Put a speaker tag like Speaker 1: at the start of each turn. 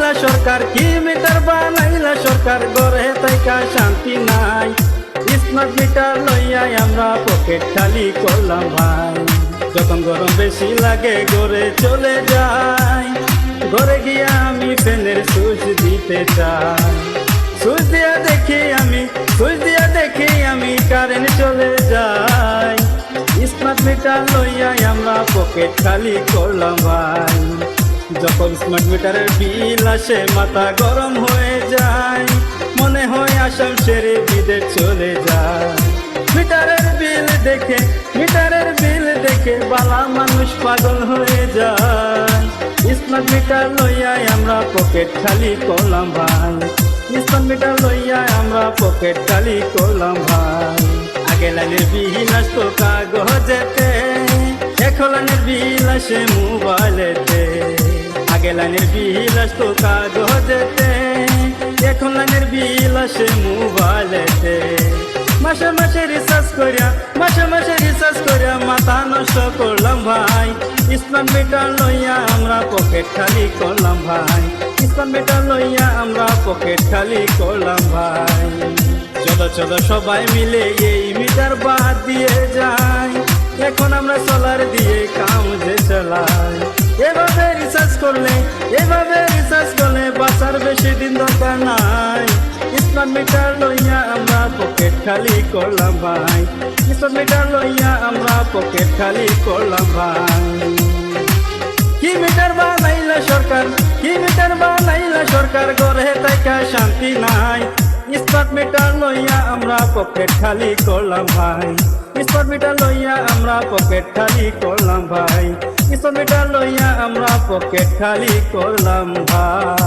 Speaker 1: বানাইলা সরকার, কি মিটার বানাইলা সরকার, ঘরে থাইকা শান্তি নাই। স্মার্ট মিটার লইয়া আমরা পকেট খালি করলাম ভাই। যখন গরম বেশি লাগে ঘরে চলে যাই, ঘরে গিয়া আমি ফ্যানের সুইচ দিতে চাই। সুইচ দিয়া দেখি আমি কারেন্ট চলে যাই। স্মার্ট মিটার লইয়া আমরা পকেট খালি করলাম ভাই। যখন স্মার্ট মিটারের বিল আসে মাথা গরম হয়ে যায়, মনে হয় আসাম ছেড়ে বিদেশ চলে যায়। মিটারের বিল দেখে বালা মানুষ পাগল হয়ে যায়। স্মার্ট মিটার লইয়া আমরা পকেট খালি করলাম ভাই। স্মার্ট মিটার লইয়া আমরা পকেট খালি করলাম ভাই। আগে লাইনের বিল আসতো কাগজেতে, এখন লাইনের বিল আসে মোবাইলেতে। আগে লাইনের বিল আসতো কাগজেতে, এখন লাইনের বিল আসে মোবাইলেতে। মাসে মাসে রিচার্জ করিয়া মাথা নষ্ট করলাম ভাই। স্মার্ট মিটার লইয়া আমরা পকেট খালি করলাম ভাই। স্মার্ট মিটার লইয়া আমরা পকেট খালি করলাম ভাই। চলো সবাই মিলে এই মিটার বাদ দিয়ে যাই। এখন আমরা সোলার দিয়ে কাম যে চালাই। এভাবে রিচার্জ করলে বাঁচার বেশি দিন দরকার নাই। স্মার্ট মিটার লইয়া আমরা পকেট খালি করলাম ভাই। স্মার্ট মিটার লইয়া আমরা পকেট খালি করলাম ভাই। কি মিটার বানাইলা সরকার, ঘরে থাইকা শান্তি নাই। স্মার্ট মিটার লইয়া আমরা পকেট খালি করলাম ভাই। স্মার্ট মিটার লইয়া আমরা পকেট খালি করলাম ভাই। স্মার্ট মিটার লইয়া আমরা পকেট খালি করলাম ভাই।